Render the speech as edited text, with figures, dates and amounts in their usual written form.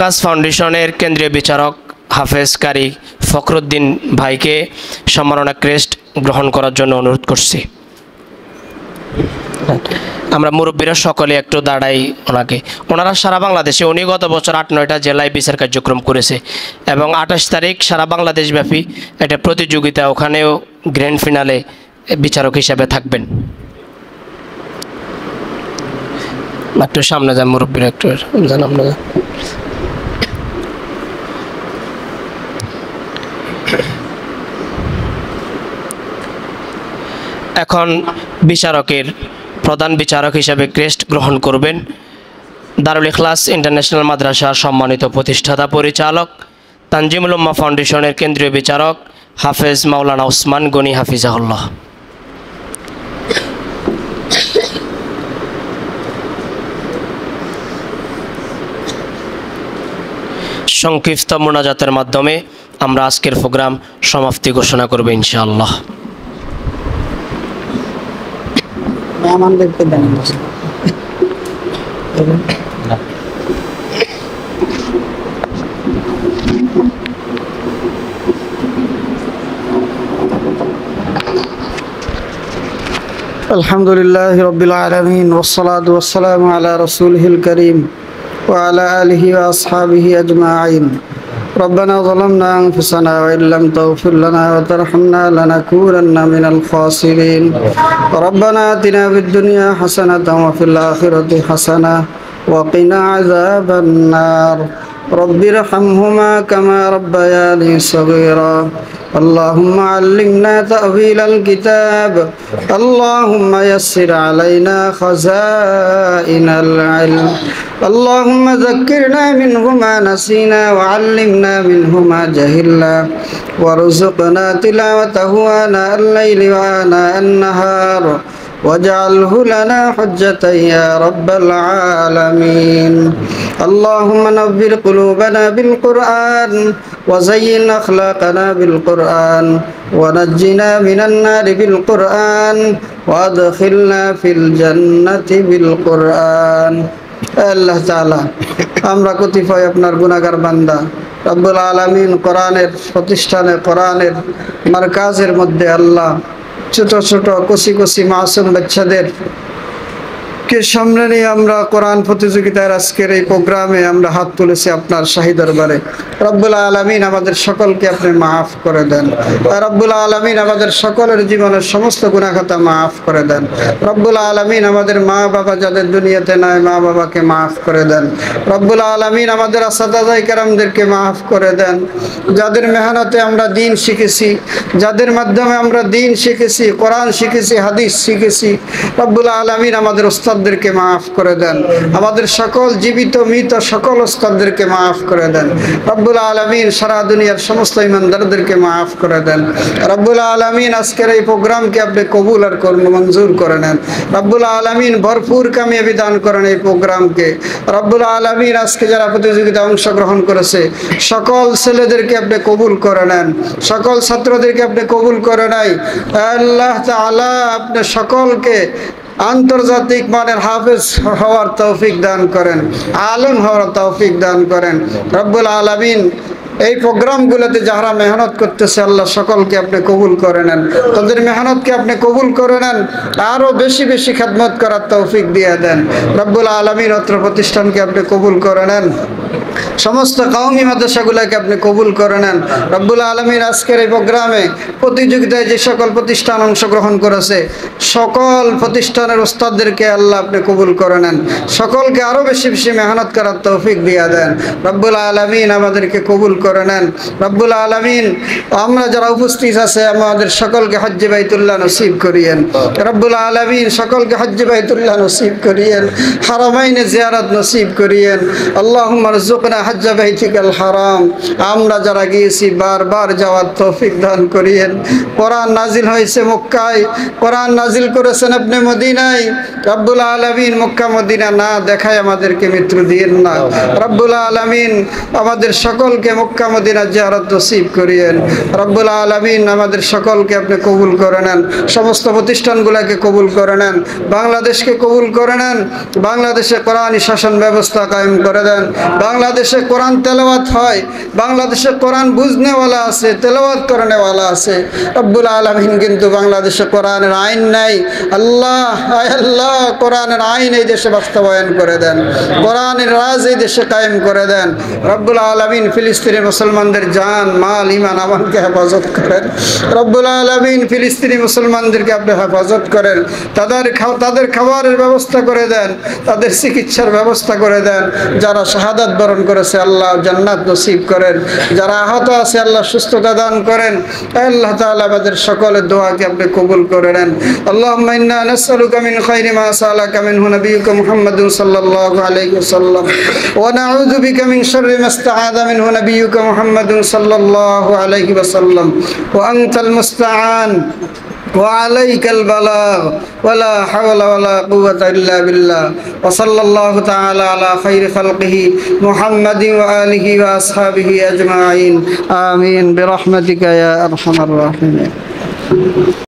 কাজ ফাউন্ডেশনের কেন্দ্রীয় বিচারক হাফেজ কারি ফখরুদ্দিন ভাইকে সম্মাননা ক্রেস্ট গ্রহণ করার জন্য অনুরোধ করছি। আমরা মুরব্বীরা সকলে একটু দাঁড়াই ওনারা সারা বাংলাদেশে উনি গত বছর ৮-৯টা জেলায় বিচার কার্যক্রম করেছে এবং ২৮ তারিখ সারা বাংলাদেশ ব্যাপী একটা প্রতিযোগিতা, ওখানেও গ্র্যান্ড ফিনালে বিচারক হিসেবে থাকবেন। একটু সামনে যান মুরব্বীরা, একটু যান আপনারা। এখন বিচারকের প্রধান বিচারক হিসেবে ক্রেস্ট গ্রহণ করবেন দারুল ইখলাস ইন্টারন্যাশনাল মাদ্রাসার সম্মানিত প্রতিষ্ঠাতা পরিচালক তানজিমুল উম্মাহ ফাউন্ডেশনের কেন্দ্রীয় বিচারক হাফেজ মাওলানা ওসমান গনি হাফিজাহুল্লাহ। সংক্ষিপ্ত মোনাজাতের মাধ্যমে আমরা আজকের প্রোগ্রাম সমাপ্তি ঘোষণা করব ইনশাআল্লাহ। আলহামদুলিল্লাহি রাব্বিল আলামিন ওয়াসসালাতু ওয়াসসালামু আলা রাসূলিল কারীম ওয়া আলা আলিহি ওয়া আসহাবিহি আজমাইন। ربنا ظلمنا أنفسنا وإن لم تغفر لنا وترحمنا لنكونن من الخاسرين. ربنا آتنا في الدنيا حسنة وفي الآخرة حسنة وقنا عذاب النار. رب ارحمهما كما ربياني صغيرا. اللهم علمنا تأويل الكتاب. اللهم يسر علينا خزائن العلم. اللهم ذكرنا منه ما نسينا وعلمنا منه ما جهلنا وارزقنا تلاوته آناء الليل وآناء النهار واجعله لنا حجة يا رب العالمين. اللهم نور قلوبنا بالقرآن وزين أخلاقنا بالقرآن ونجنا من النار بالقرآن وادخلنا في الجنة بالقرآن. আল্লাহ তাআলা, আমরা কতিপয় আপনার গুনাহগার বান্দা, রব্বুল আলামিন কোরআনের প্রতিষ্ঠানে, কোরআনের মারকাজের মধ্যে আল্লাহ ছোট ছোট কচি কচি মাসুম বাচ্চাদের কে সামনে নিয়ে আমরা কোরআন প্রতিযোগিতার আজকের এই প্রোগ্রামে আমরা হাত তুলেছি আপনার শাহী দরবারে। রব্বুল আলামিন আমাদের সকলকে আপনি মাফ করে দেন। রব্বুল আলামিন আমাদের সকলের জীবনের সমস্ত গুনাহ খাতা মাফ করে দেন। রব্বুল আলামিন আমাদের মা বাবা যাদের দুনিয়াতে নাই, মা বাবাকে মাফ করে দেন। রব্বুল আলামিন আমাদের আসাদায়ে কেরামদেরকে মাফ করে দেন। যাদের মেহনতে আমরা দ্বীন শিখেছি, যাদের মাধ্যমে আমরা দ্বীন শিখেছি, কোরআন শিখেছি, হাদিস শিখেছি, রব্বুল আলামিন আমাদের উস্তাদদেরকে মাফ করে দেন। আমাদের সকল জীবিত মৃত সকল উস্তাদদেরকে মাফ করে দেন। রব্বুল আলামিন সারা দুনিয়ার সমস্ত ইমানদারদেরকে মাফ করে দেন। রব্বুল আলামিন আজকের এই প্রোগ্রামকে আপনি কবুল আর মঞ্জুর করে নেন। রব্বুল আলামিন ভরপুর কামিয়াবি দান করেন এই প্রোগ্রামকে। রব্বুল আলামিন আজকে যারা প্রতিযোগিতায় অংশগ্রহণ করেছে সকল ছেলেদেরকে আপনি কবুল করে নেন, সকল ছাত্রদেরকে আপনি কবুল করে নেন। আল্লাহ তাআলা আপনি সকলকে আন্তর্জাতিক মানের হাফেজ হওয়ার তৌফিক দান করেন, আলেম হওয়ার তৌফিক দান করেন। রব্বুল আলামিন এই প্রোগ্রামগুলোতে যারা মেহনত করতেছে আল্লাহ সকলকে আপনি কবুল করে নেন, তাদের মেহনতকে আপনি কবুল করে নেন, আরো বেশি বেশি খেদমত করার তৌফিক দিয়ে দেন। রব্বুল আলামিন অত্র প্রতিষ্ঠানকে আপনি কবুল করে নেন, সমস্ত কওমি মাদ্রাসাগুলোকে আপনি কবুল করে নেন। রব্বুল আলামিন আজকের এই প্রোগ্রামে প্রতিযোগিতায় যে সকল প্রতিষ্ঠান অংশগ্রহণ করেছে সকল প্রতিষ্ঠানের উস্তাদদেরকে আল্লাহ আপনি কবুল করে নেন, সকলকে আরো বেশি বেশি মেহনত করার তৌফিক দিয়ে দেন। রব্বুল আলামিন আমাদেরকে কবুল করে নেন। রব্বুল আলামিন আমরা যারা উপস্থিত আছে আমাদের সকলকে হজ্জে বাইতুল্লাহ নসিব করিয়েন। রব্বুল আলামিন সকলকে হজ্জে বাইতুল্লাহ নসিব করিয়েন, হারামাইনে জিয়ারত নসিব করিয়েন। আল্লাহুম্মা রযুকনা হজ্জা বাইতিকাল হারাম। আমরা যারা গিয়েছি বারবার যাওয়ার তৌফিক দান করিয়েন। কোরআন নাজিল হয়েছে মক্কায়, কোরআন নাজিল করেছেন আপনি মদিনায়। রব্বুল আলামিন মক্কা মদিনা না দেখায় আমাদেরকে মৃত্যু দিয়েন না। রব্বুল আলামিন আমাদের সকলকে মক্কা মদিনা জিয়ারত নসিব করিয়েন। রব্বুল আলামিন আমাদের সকলকে আপনি কবুল করে নেন, সমস্ত প্রতিষ্ঠানগুলোকে কবুল করে নেন, বাংলাদেশকে কবুল করে নেন। বাংলাদেশে কোরআনী শাসন ব্যবস্থা কায়েম করে দেন। বাংলাদেশ বাংলাদেশে কোরআন তেলাওয়াত হয়, বাংলাদেশে কোরআন বুঝনেওয়ালা আছে, তেলাওয়াত করেনেওয়ালা আছে। রব্বুল আলামিন কিন্তু বাংলাদেশে কোরআনের আইন নাই। আল্লাহ, আয় আল্লাহ, কোরআনের আইন এই দেশে বাস্তবায়ন করে দেন, কোরআনের রাজ এই দেশে কায়েম করে দেন। রব্বুল আলামিন ফিলিস্তিনি মুসলমানদের জান, মাল, ঈমান, আমানকে হেফাজত করেন। রব্বুল আলামিন ফিলিস্তিনি মুসলমানদেরকে আপনি হেফাজত করেন, তাদের খাবারের ব্যবস্থা করে দেন, তাদের চিকিৎসার ব্যবস্থা করে দেন। যারা শাহাদাত বরণ করেছে আল্লাহ জান্নাত নসিব করেন, যারা আহত আছে আল্লাহ সুস্থতা দান করেন। আল্লাহ তাআলা আমাদের সকলের দোয়াকে আপনি কবুল করে নেন। আল্লাহুম্মা ইন্না নাসআলুকা মিন খায়রি মা সাআলাকা মিনহু নাবিয়্যুকা মুহাম্মাদুন সাল্লাল্লাহু আলাইহি ওয়াসাল্লাম ওয়া নাউযু বিকা মিন শাররি মা ইসতাআযা মিনহু নাবিয়্যুকা মুহাম্মাদুন সাল্লাল্লাহু আলাইহি ওয়াসাল্লাম ওয়া আনতাল মুস্তাআন وعليك البلاغ ولا حول ولا قوة إلا بالله وصلى الله تعالى على خير خلقه محمد وآله وأصحابه أجمعين آمين برحمتك يا أرحم الراحمين.